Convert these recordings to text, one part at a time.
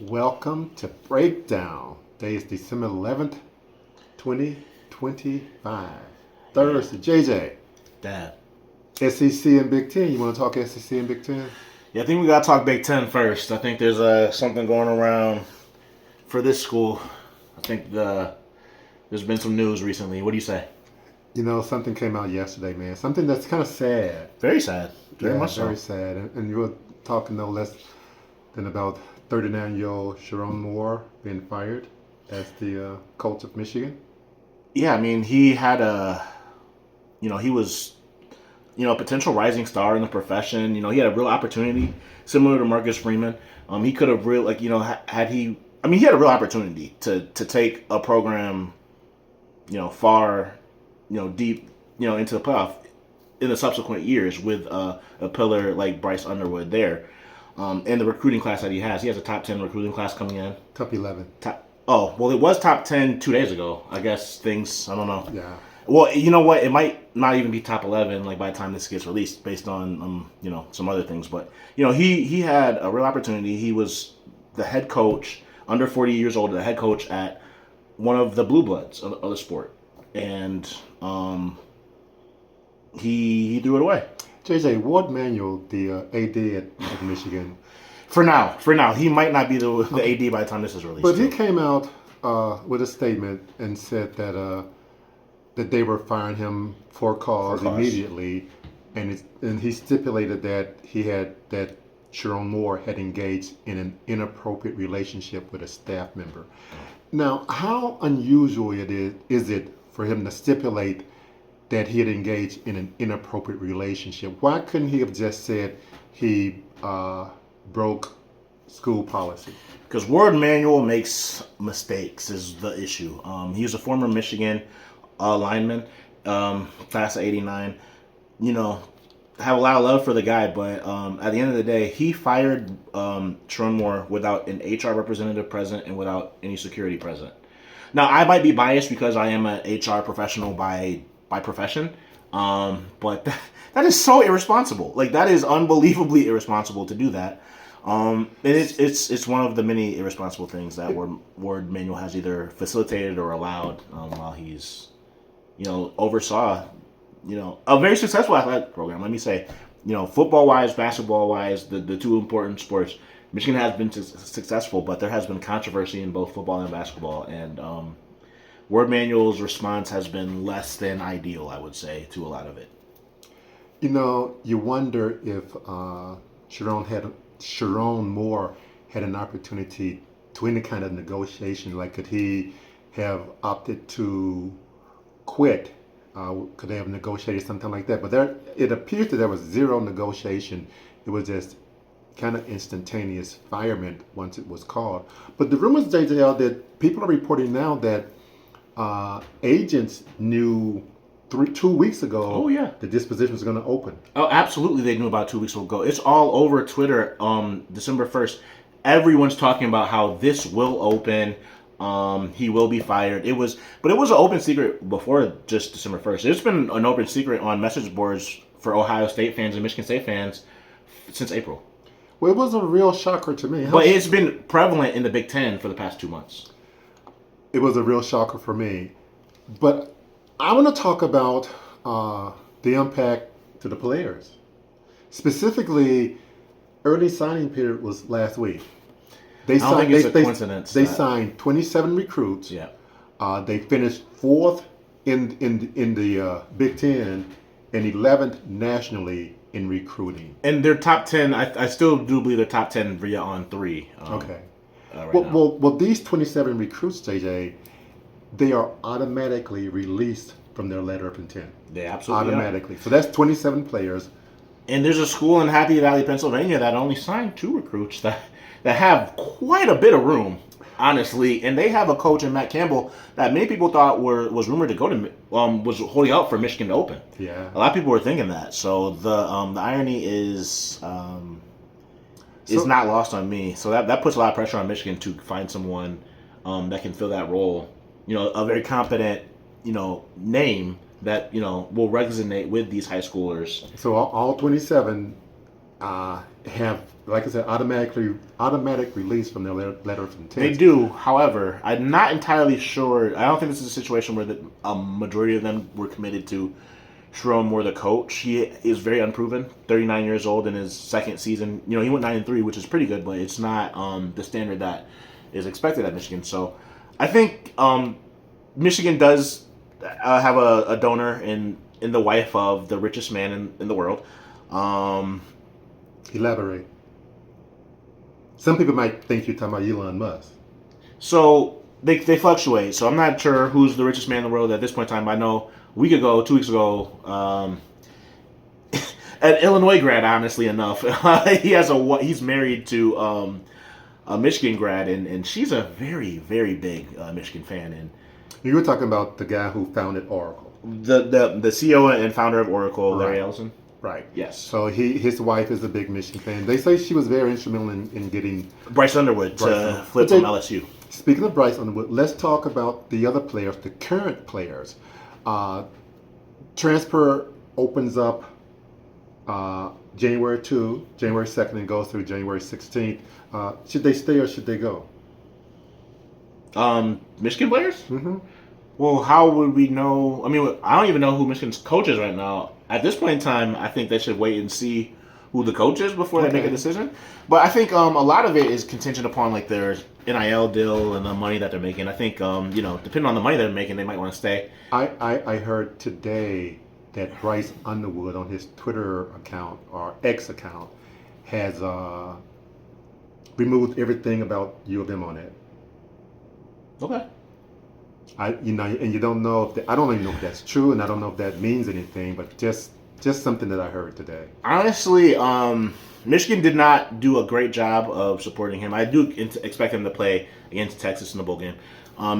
Welcome to Breakdown. Today is December 11th, 2025. Thursday. JJ, Dad. SEC and Big Ten. You want to talk SEC and Big Ten? Yeah, I think we gotta talk Big Ten first. I think there's something going around for this school. I think there's been some news recently. What do you say? You know, something came out yesterday, man. Something that's kind of sad. Very sad. Very much very so. sad. And you were talking no less than about 39-year-old Sherrone Moore being fired as the coach of Michigan. Yeah, I mean, he had he was, a potential rising star in the profession. He had a real opportunity, similar to Marcus Freeman. He could have really, had he, he had a real opportunity to take a program, far, deep, into the playoff in the subsequent years with a pillar like Bryce Underwood there. And the recruiting class that he has a top 10 recruiting class coming in. Top 11. It was top 10 2 days ago. I guess I don't know. Yeah. Well, you know what? It might not even be top 11 by the time this gets released based on, some other things. But, he had a real opportunity. He was the head coach, under 40 years old, the head coach at one of the blue bloods of the sport. And he threw it away. JJ, Ward Manuel, the AD at Michigan. For now, he might not be the AD by the time this is released. But he came out with a statement and said that they were firing him for cause immediately, and he stipulated that that Sherrone Moore had engaged in an inappropriate relationship with a staff member. Now, how unusual is it for him to stipulate that he had engaged in an inappropriate relationship? Why couldn't he have just said he broke school policy? Because Ward Manuel makes mistakes is the issue. He was a former Michigan lineman, class of '89. Have a lot of love for the guy, but at the end of the day, he fired Sherrone Moore without an HR representative present and without any security present. Now, I might be biased because I am an HR professional by profession, but that is so irresponsible. That is unbelievably irresponsible to do that. And it's one of the many irresponsible things that Ward Manuel has either facilitated or allowed while he's, oversaw, a very successful athletic program. Let me say, football wise, basketball wise, the two important sports. Michigan has been successful, but there has been controversy in both football and basketball, and Ward Manuel's response has been less than ideal, I would say, to a lot of it. You wonder if Sherrone Moore had an opportunity to any kind of negotiation. Could he have opted to quit? Could they have negotiated something like that? But it appears that there was zero negotiation. It was just kind of instantaneous firement once it was called. But the rumors, JJ, are that people are reporting now that agents knew 2 weeks ago. Oh, yeah. That this position was going to open. Oh, absolutely. They knew about 2 weeks ago. It's all over Twitter. December 1st. Everyone's talking about how this will open. He will be fired. But it was an open secret before just December 1st. It's been an open secret on message boards for Ohio State fans and Michigan State fans since April. Well, it was a real shocker to me. But it's been prevalent in the Big Ten for the past 2 months. It was a real shocker for me. But I want to talk about the impact to the players. Specifically, early signing period was last week. I don't think it's a coincidence. They signed 27 recruits. Yeah. They finished fourth in the Big Ten and 11th nationally in recruiting. And they're top 10. I still do believe they're top 10 via on 3. Okay. Well, these 27 recruits, JJ, they are automatically released from their letter of intent. They absolutely automatically. So that's 27 players. And there's a school in Happy Valley, Pennsylvania that only signed 2 recruits that have quite a bit of room, honestly. And they have a coach in Matt Campbell that many people thought was rumored to go to was holding out for Michigan to open. Yeah. A lot of people were thinking that. So the irony is not lost on me. So that puts a lot of pressure on Michigan to find someone that can fill that role. A very competent, name that, will resonate with these high schoolers. So all 27 have like I said, automatic release from their letter of intent. They do. However, I'm not entirely sure. I don't think this is a situation where a majority of them were committed to Sherrone more the coach. He is very unproven, 39 years old in his second season. You know, he went 9-3, which is pretty good, but it's not the standard that is expected at Michigan. So I think Michigan does have a donor in the wife of the richest man in the world. Elaborate. Some people might think you're talking about Elon Musk. So they fluctuate. So I'm not sure who's the richest man in the world at this point in time. I know a week ago, 2 weeks ago, an Illinois grad. Honestly enough, he's married to a Michigan grad, and she's a very very big Michigan fan. And you were talking about the guy who founded Oracle, the CEO and founder of Oracle, Larry right. Ellison. Right. Yes. So his wife is a big Michigan fan. They say she was very instrumental in getting Bryce Underwood to flip from LSU. Speaking of Bryce Underwood, let's talk about the other players, the current players. Transfer opens up January 2nd, and goes through January 16th. Should they stay or should they go? Michigan players? Mm-hmm. Well, how would we know? I mean, I don't even know who Michigan's coach is right now. At this point in time, I think they should wait and see who the coach is before they make a decision. But I think a lot of it is contingent upon like their NIL deal and the money that they're making. I think depending on the money they're making, they might want to stay. I heard today that Bryce Underwood on his Twitter account or X account has removed everything about U of M on it. Okay. And you don't know if I don't even know if that's true, and I don't know if that means anything, but just something that I heard today. Honestly, Michigan did not do a great job of supporting him. I do expect him to play against Texas in the bowl game.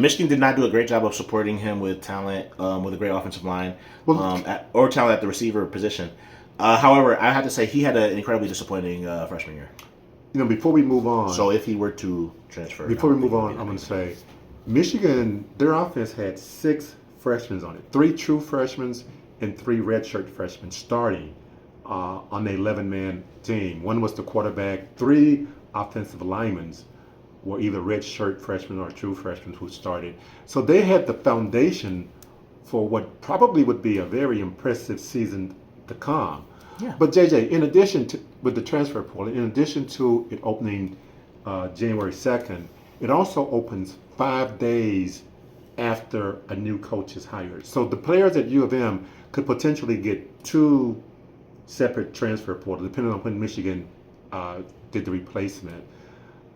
Michigan did not do a great job of supporting him with talent, with a great offensive line, or talent at the receiver position. However, I have to say he had an incredibly disappointing freshman year. Before we move on. So if he were to transfer. Before we move on, I'm going to say Michigan, their offense had 6 freshmen on it. 3 true freshmen and 3 redshirt freshmen starting on the 11-man team. One was the quarterback. 3 offensive linemen were either redshirt freshmen or true freshmen who started. So they had the foundation for what probably would be a very impressive season to come. Yeah. But JJ, in addition to with the transfer portal, in addition to it opening January 2nd, it also opens 5 days after a new coach is hired. So the players at U of M could potentially get 2 separate transfer portals, depending on when Michigan did the replacement.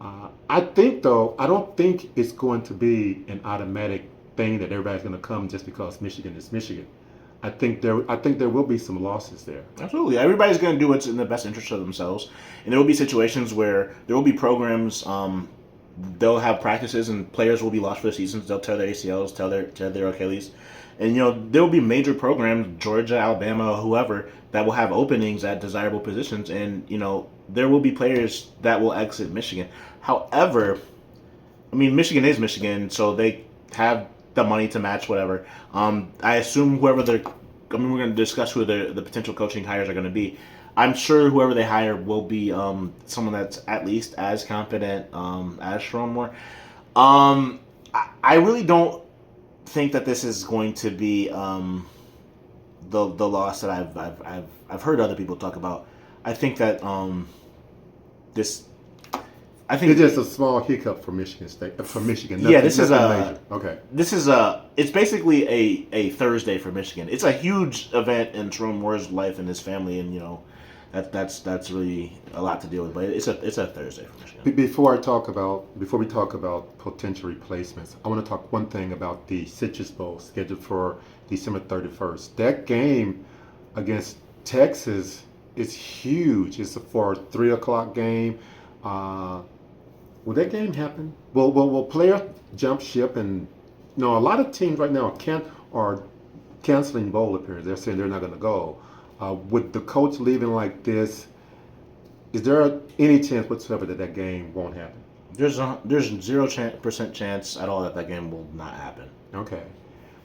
I don't think it's going to be an automatic thing that everybody's going to come just because Michigan is Michigan. I think there will be some losses there. Absolutely. Everybody's going to do what's in the best interest of themselves. And there will be situations where there will be programs, they'll have practices and players will be lost for the seasons. They'll tear their ACLs, tear their Achilles. And, there will be major programs, Georgia, Alabama, whoever, that will have openings at desirable positions. And, there will be players that will exit Michigan. However, Michigan is Michigan, so they have the money to match whatever. I assume whoever we're going to discuss who the potential coaching hires are going to be. I'm sure whoever they hire will be someone that's at least as competent as Sherrone Moore. I really don't think that this is going to be the loss that I've heard other people talk about. I think that it's just a small hiccup for Michigan State. For Michigan, yeah, this is major. Okay. This is it's basically a Thursday for Michigan. It's a huge event in Sherrone Moore's life and his family, and that's really a lot to deal with. But it's a Thursday for Michigan. Before we talk about potential replacements, I want to talk one thing about the Citrus Bowl scheduled for December 31st. That game against Texas is huge. It's for a 3:00 game. Will that game happen? Will players jump ship? And a lot of teams right now are canceling bowl appearances. They're saying they're not going to go. With the coach leaving like this, is there any chance whatsoever that game won't happen? There's 0% chance at all that game will not happen. Okay.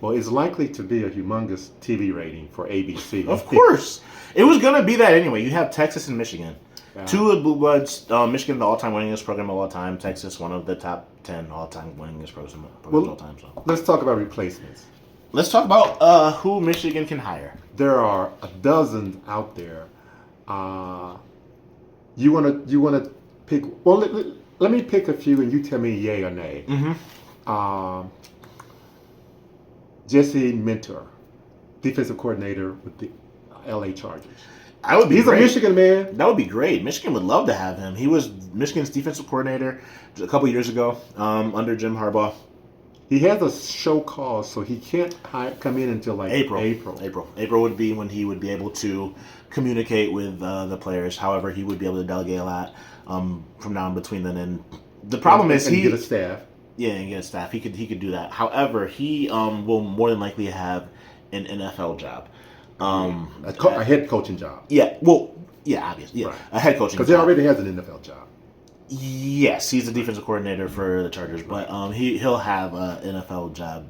Well, it's likely to be a humongous TV rating for ABC. Of course. It was going to be that anyway. You have Texas and Michigan. Yeah. Two of the Blue Bloods, Michigan, the all-time winningest program of all time. Texas, one of the top 10 all-time winningest programs of all time. So let's talk about replacements. let's talk about who Michigan can hire. There are a dozen out there. You wanna pick? Well, let me pick a few, and you tell me yay or nay. Jesse Mentor, defensive coordinator with the L.A. Chargers. He's great. A Michigan man. That would be great. Michigan would love to have him. He was Michigan's defensive coordinator a couple years ago under Jim Harbaugh. He has a show cause, so he can't come in until like April. April would be when he would be able to communicate with the players. However, he would be able to delegate a lot from now in between then. And the problem is he get a staff. Yeah, and get a staff. He could do that. However, he will more than likely have an NFL job. A head coaching job. Yeah, well, yeah, obviously. Yeah, right. A head coaching job. Because he already has an NFL job. Yes, he's the defensive coordinator for the Chargers, but he'll have an NFL job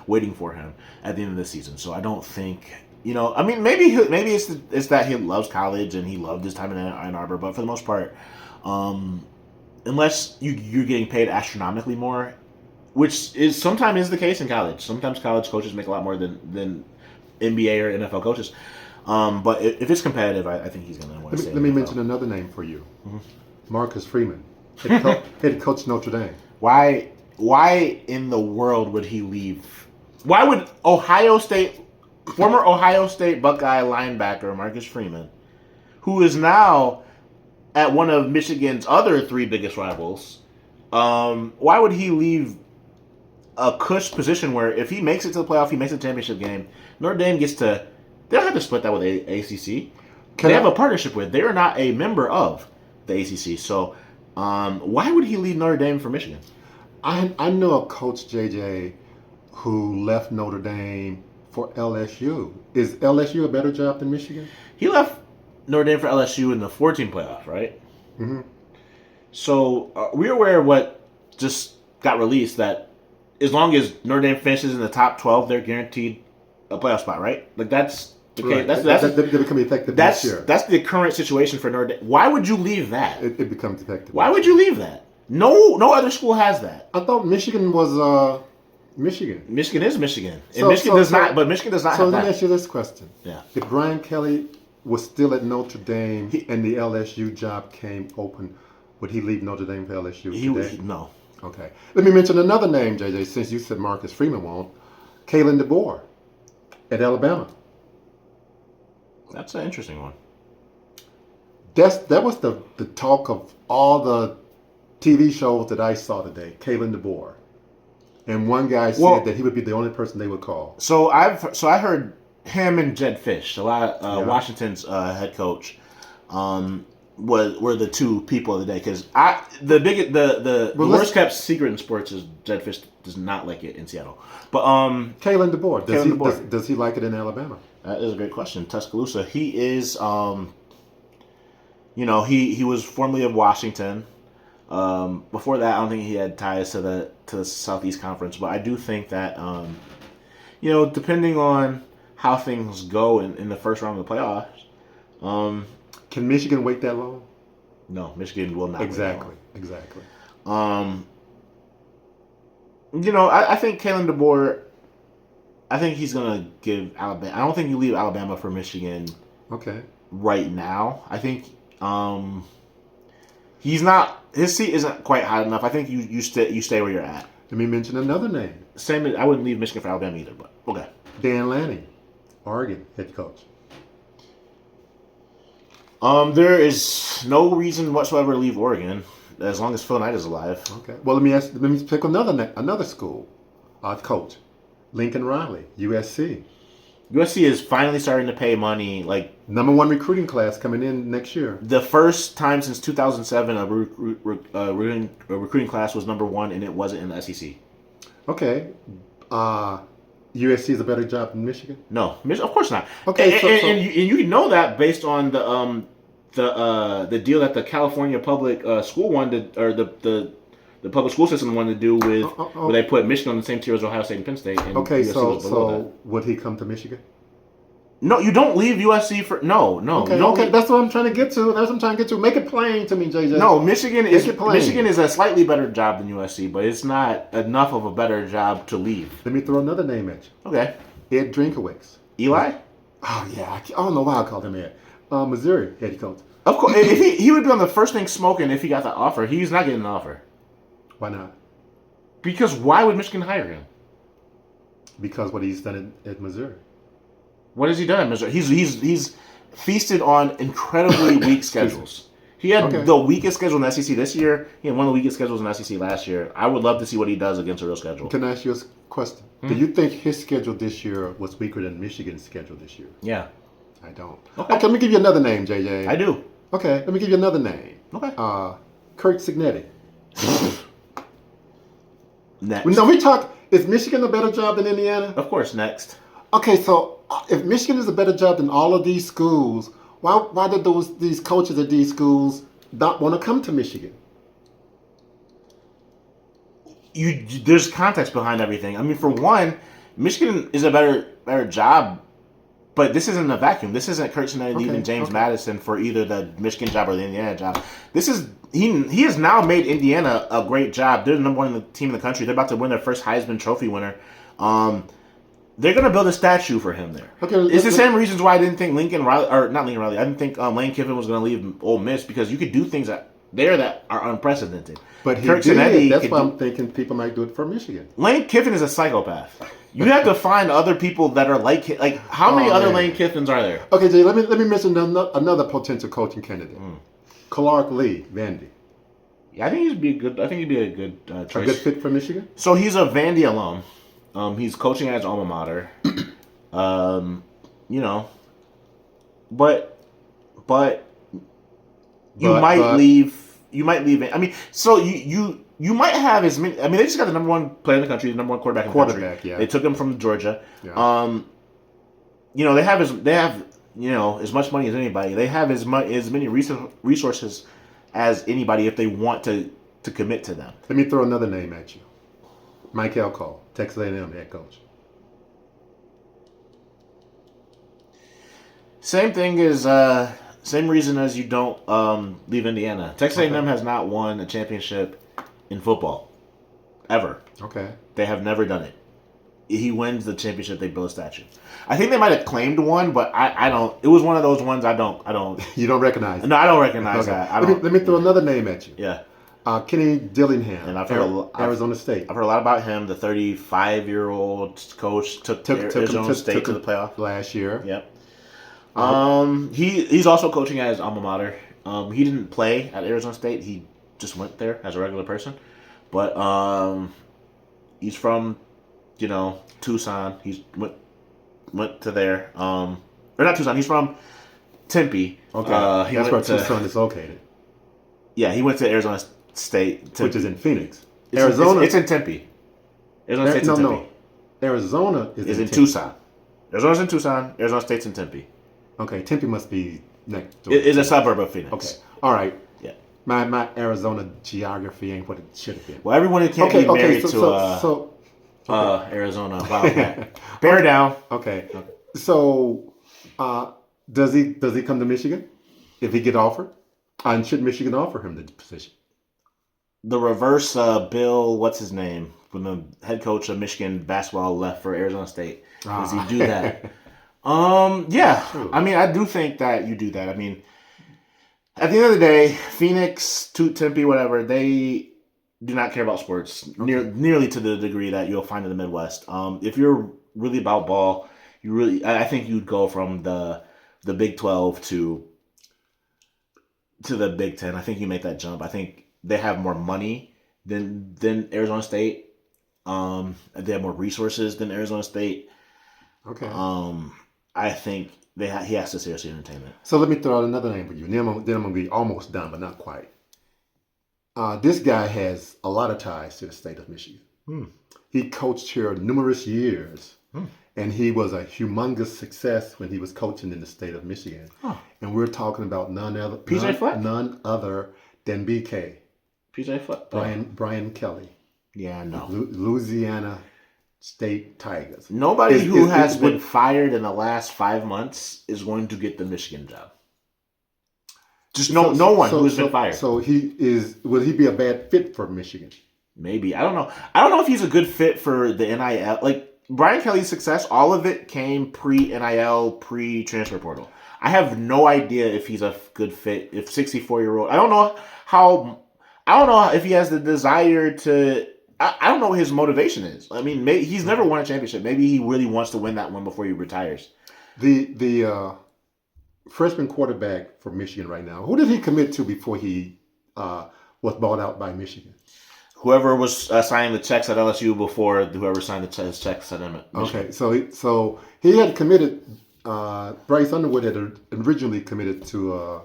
waiting for him at the end of the season. So I don't think, I mean, maybe it's that he loves college and he loved his time in Ann Arbor, but for the most part, unless you're getting paid astronomically more, which is sometimes the case in college. Sometimes college coaches make a lot more than NBA or NFL coaches. But if it's competitive, I think he's going to want to stay. Let me mention another name for you. Mm-hmm. Marcus Freeman, head coach Notre Dame. Why in the world would he leave? Why would former Ohio State Buckeye linebacker Marcus Freeman, who is now at one of Michigan's other three biggest rivals, why would he leave a cush position where if he makes it to the playoff, he makes a championship game, Notre Dame gets to, they don't have to split that with ACC. They have a partnership with. They are not a member of the ACC. So why would he leave Notre Dame for Michigan? I know a coach, JJ, who left Notre Dame for LSU. Is LSU a better job than Michigan? He left Notre Dame for LSU in the 14 playoff, right? Mm-hmm. So we're aware of what just got released, that as long as Notre Dame finishes in the top 12, they're guaranteed a playoff spot, right? Like that's okay. Right. That's they become effective this year. That's the current situation for Notre Dame. Why would you leave that? It becomes effective. Why would you leave that? No other school has that. I thought Michigan was Michigan. Michigan is Michigan, and Michigan does not. But Michigan does not have that. So let me ask you this question: Yeah. If Brian Kelly was still at Notre Dame and the LSU job came open, would he leave Notre Dame for LSU today? No. Okay. Let me mention another name, JJ, since you said Marcus Freeman won't. Kalen DeBoer at Alabama. That's an interesting one. That was the talk of all the TV shows that I saw today, Kalen DeBoer. And one guy said that he would be the only person they would call. So I heard him and Jed Fish, Washington's head coach, were the two people of the day, because the worst kept secret in sports is Jed Fish does not like it in Seattle. But Kalen DeBoer, does he like it in Alabama? That is a great question. Tuscaloosa. He is, he was formerly of Washington. Before that, I don't think he had ties to the Southeast Conference, but I do think that, depending on how things go in the first round of the playoffs. Can Michigan wait that long? No, Michigan will not. Exactly. I think Kalen DeBoer, I think he's going to give Alabama. I don't think you leave Alabama for Michigan. Okay. Right now. I think he's not. His seat isn't quite high enough. I think you stay where you're at. Let me mention another name. I wouldn't leave Michigan for Alabama either, but okay. Dan Lanning, Oregon head coach. There is no reason whatsoever to leave Oregon as long as Phil Knight is alive. Okay. Well, let me pick another school. Coach, Lincoln Riley, USC. USC is finally starting to pay money. Like #1 recruiting class coming in next year. The first time since 2007 a recruiting class was #1, and it wasn't in the SEC. Okay. USC is a better job than Michigan? No, of course not. Okay, and you know that based on the deal that the California public school wanted, or the public school system wanted to do with where they put Michigan on the same tier as Ohio State and Penn State. And okay, USC so would he come to Michigan? No, you don't leave USC for no. Okay, You don't okay, leave- that's what I'm trying to get to. That's what I'm trying to get to. Make it plain to me, JJ. No, Michigan Make it plain. is a slightly better job than USC, but it's not enough of a better job to leave. Let me throw another name at you. Okay, Ed Drinkowitz. Eli. Oh yeah, I don't know why I called him Ed. Missouri head coach. Of course, if he would be on the first thing smoking if he got the offer. He's not getting an offer Why not? because why would Michigan hire him? Because what he's done at Missouri. What has he done in Missouri? He's feasted on incredibly weak schedules. He had the weakest schedule in the SEC this year. He had one of the weakest schedules in the SEC last year. I would love to see what he does against a real schedule. Can I ask you a question? Do you think his schedule this year was weaker than Michigan's schedule this year? Yeah. I don't. Okay. Okay, let me give you another name, JJ. I do. Okay, let me give you another name. Okay. Kurt Signetti. Next. No, we talk. Is Michigan a better job than Indiana? Of course, next. Okay, so if Michigan is a better job than all of these schools, why did these coaches at these schools not want to come to Michigan? There's context behind everything. I mean, for one, Michigan is a better job, but this isn't a vacuum. This isn't Kurt Signetti leaving James Madison for either the Michigan job or the Indiana job. This is he has now made Indiana a great job. They're the number one team in the country. They're about to win their first Heisman Trophy winner. They're going to build a statue for him there. Okay, it's the same reasons why I didn't think Lincoln Riley, or not Lincoln Riley, I didn't think Lane Kiffin was going to leave Ole Miss because you could do things that are unprecedented. But he did. That's why I'm thinking people might do it for Michigan. Lane Kiffin is a psychopath. You have to find other people that are like how many other Lane Kiffins are there? Okay, Jay, let me mention another potential coaching candidate. Clark Lee, Vandy. Yeah, I think he'd be a good choice. A good fit for Michigan? So he's a Vandy alum. He's coaching at his alma mater. But you might leave. You might leave. I mean, so you might have as many. I mean, they just got the number one player in the country, the number one quarterback in the country. Yeah. They took him from Georgia. Yeah. They have as much money as anybody. They have as many resources as anybody if they want to commit to them. Let me throw another name at you. Mike Elko, Texas A&M head coach. Same thing as same reason as you don't leave Indiana. Texas A&M has not won a championship in football ever. Okay. They have never done it. He wins the championship, they build a statue. I think they might have claimed one, but I don't. It was one of those ones I don't. You don't recognize it? No, I don't recognize that. Let me throw another name at you. Yeah. Kenny Dillingham, and I've heard Arizona State. I've heard a lot about him. The 35-year-old coach took Arizona State to the playoff last year. Yep. He's also coaching at his alma mater. He didn't play at Arizona State. He just went there as a regular person. But he's from, Tucson. He went to there. Or not Tucson. He's from Tempe. Okay. That's where Tucson is located. Yeah, he went to Arizona State, which is in Phoenix. Arizona. It's in Tempe. Arizona State's in Tempe. No. Arizona is in Tucson. Arizona's in Tucson. Arizona State's in Tempe. Okay, Tempe must be next door. It's a suburb of Phoenix. Okay. All right. Yeah. My Arizona geography ain't what it should have been. Well, everyone can't be married to Arizona. Wow. Bear down. Okay. So, does he come to Michigan if he get offered? And should Michigan offer him the position? The reverse Bill, what's his name? When the head coach of Michigan basketball left for Arizona State. Does he do that? Yeah. True. I mean, I do think that you do that. I mean, at the end of the day, Phoenix, Tempe, whatever, they do not care about sports nearly to the degree that you'll find in the Midwest. If you're really about ball, I think you'd go from the Big 12 to the Big 10. I think you make that jump. I think they have more money than Arizona State. They have more resources than Arizona State. Okay. I think he has to seriously entertain it. So let me throw out another name for you. Then I'm going to be almost done, but not quite. This guy has a lot of ties to the state of Michigan. He coached here numerous years, and he was a humongous success when he was coaching in the state of Michigan. Huh. And we're talking about none other than BK. PJ Fleck. Brian Kelly. Yeah, no. Louisiana State Tigers. Nobody who has been fired in the last 5 months is going to get the Michigan job. Just no one who's been fired. So will he be a bad fit for Michigan? Maybe. I don't know. I don't know if he's a good fit for the NIL. Like, Brian Kelly's success, all of it came pre-NIL, pre-transfer portal. I have no idea if he's a good fit. If 64-year-old, I don't know if he has the desire to. I don't know what his motivation is. I mean, maybe he's never won a championship. Maybe he really wants to win that one before he retires. The freshman quarterback for Michigan right now. Who did he commit to before he was bought out by Michigan? Whoever was signing the checks at LSU before whoever signed the checks at Michigan. Okay, so he had committed. Bryce Underwood had originally committed to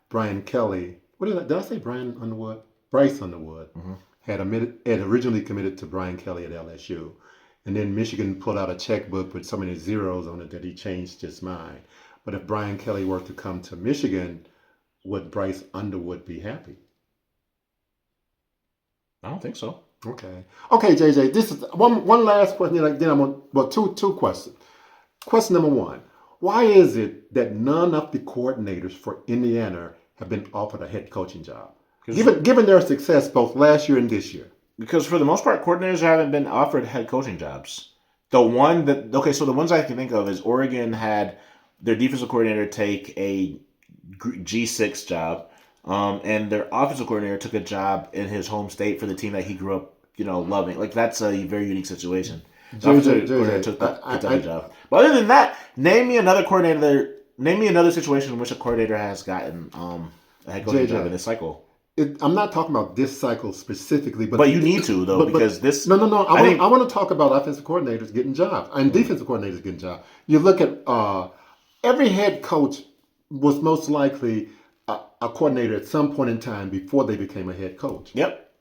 Brian Kelly. What did I say? Brian Underwood. Bryce Underwood had originally committed to Brian Kelly at LSU, and then Michigan pulled out a checkbook with so many zeros on it that he changed his mind. But if Brian Kelly were to come to Michigan, would Bryce Underwood be happy? I don't think so. Okay, JJ. This is one last question. Then I'm on two questions. Question number one: why is it that none of the coordinators for Indiana have been offered a head coaching job, given their success both last year and this year? Because for the most part, coordinators haven't been offered head coaching jobs. So the ones I can think of is Oregon had their defensive coordinator take a G6 job, and their offensive coordinator took a job in his home state for the team that he grew up, loving. Like, that's a very unique situation. The offensive coordinator took that job. But other than that, name me another situation in which a coordinator has gotten a head coaching job in this cycle. I'm not talking about this cycle specifically, but you need to though, because this. No. I want to talk about offensive coordinators getting jobs and defensive coordinators getting jobs. You look at every head coach was most likely a coordinator at some point in time before they became a head coach. Yep.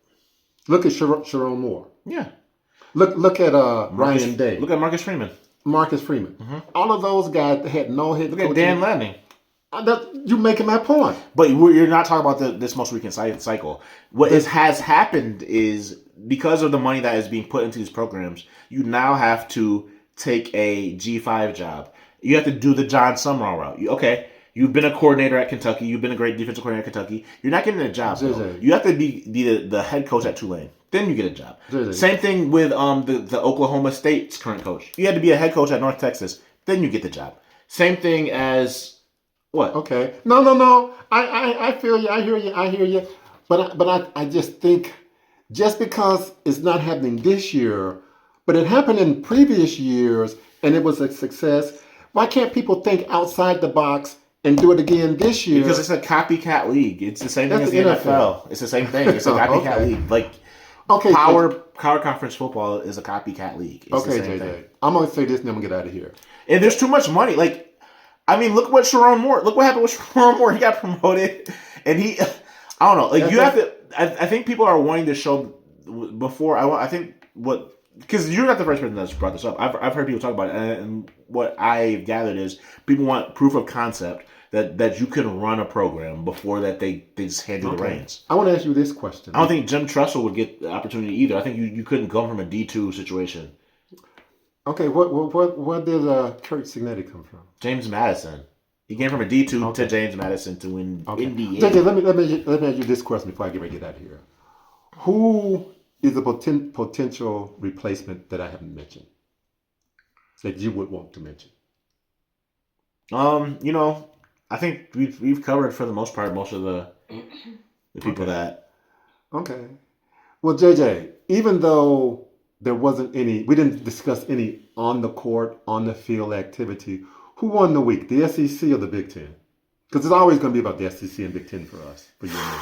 Look at Sherrone Moore. Yeah. Look at Ryan Day. Look at Marcus Freeman. Mm-hmm. All of those guys had no head coach. Look at Dan Lanning. You're making my point. But you're not talking about this most recent cycle. What has happened is, because of the money that is being put into these programs, you now have to take a G5 job. You have to do the John Summerall route. You've been a coordinator at Kentucky. You've been a great defensive coordinator at Kentucky. You're not getting a job. You have to be the head coach at Tulane. Then you get a job. Same thing with the Oklahoma State's current coach. You had to be a head coach at North Texas. Then you get the job. Same thing as what? Okay. No. I feel you. I hear you. But I just think, just because it's not happening this year, but it happened in previous years and it was a success, why can't people think outside the box and do it again this year? Because it's a copycat league. It's the same thing as the NFL. It's the same thing. It's a copycat league. Like, power conference football is a copycat league. It's the same thing. I'm going to say this and then I'm going to get out of here. And there's too much money. Like, I mean, look what happened with Sherrone Moore. He got promoted, and I don't know. Like, you have to. I think people are wanting to show before. Because you're not the first person that's brought this up. I've heard people talk about it, and what I've gathered is people want proof of concept that you can run a program before that they just hand you the reins. I want to ask you this question. I don't think Jim Tressel would get the opportunity either. I think you couldn't go from a D2 situation. Okay, where did Kurt Signetti come from? James Madison. He came from a D2 to James Madison to Indiana. JJ, let me ask you this question before I get ready to get out of here. Who is a potential replacement that I haven't mentioned that you would want to mention? I think we've covered for the most part most of the people that. Okay. Well, JJ, even though there wasn't any, we didn't discuss any on the court, on the field activity, who won the week, the SEC or the Big Ten? Because it's always going to be about the SEC and Big Ten for us, for you and me.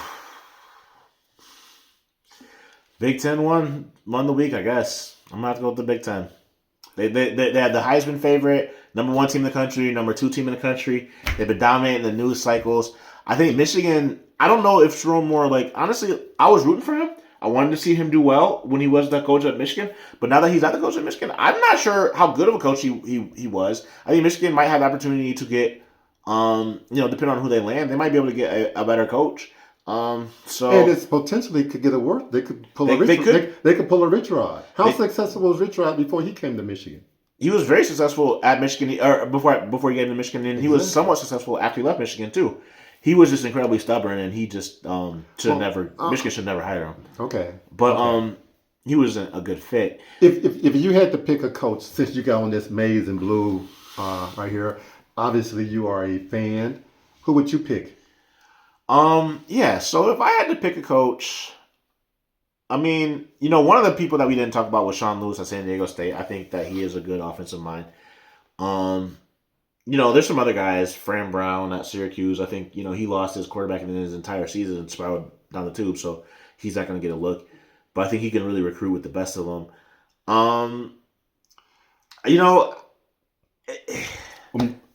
Big Ten won the week, I guess. I'm going to have to go with the Big Ten. They had the Heisman favorite, number 1 team in the country, number 2 team in the country. They've been dominating the news cycles. I think Michigan, I don't know if Sherrone Moore, honestly, I was rooting for him. I wanted to see him do well when he was the coach at Michigan. But now that he's not the coach at Michigan, I'm not sure how good of a coach he was. I think Michigan might have the opportunity to get, depending on who they land, they might be able to get a better coach. So And it's potentially could get a worse. They could pull a They Rich. could. They could pull a Rich Rod. How They- successful was Rich Rod before he came to Michigan? he was very successful at Michigan, or before he got into Michigan, and he was Exactly. somewhat successful after he left Michigan too. He was just incredibly stubborn, and he just Michigan should never hire him. Okay. But Okay. he wasn't a good fit. If you had to pick a coach, since you got on this maize and blue right here, obviously you are a fan. Who would you pick? Yeah. So if I had to pick a coach, I mean, one of the people that we didn't talk about was Sean Lewis at San Diego State. I think that he is a good offensive mind. There's some other guys, Fran Brown at Syracuse. I think, he lost his quarterback in his entire season and spiraled down the tube, so he's not going to get a look. But I think he can really recruit with the best of them.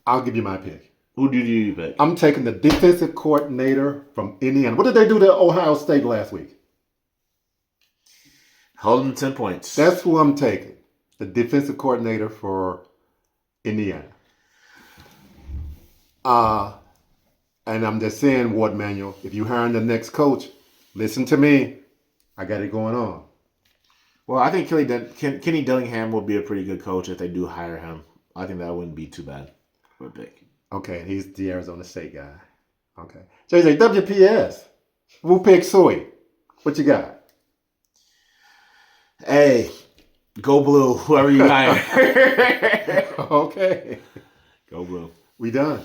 I'll give you my pick. Who do you pick? I'm taking the defensive coordinator from Indiana. What did they do to Ohio State last week? Hold him to 10 points. That's who I'm taking. The defensive coordinator for Indiana. And I'm just saying, Ward Manuel, if you hiring the next coach, listen to me. I got it going on. Well, I think Kenny Dillingham will be a pretty good coach if they do hire him. I think that wouldn't be too bad for a pick. Okay, he's the Arizona State guy. Okay. JJ, WPS. Who picked Soy? What you got? Hey, go blue, whoever you hire. Okay. Go blue. We done.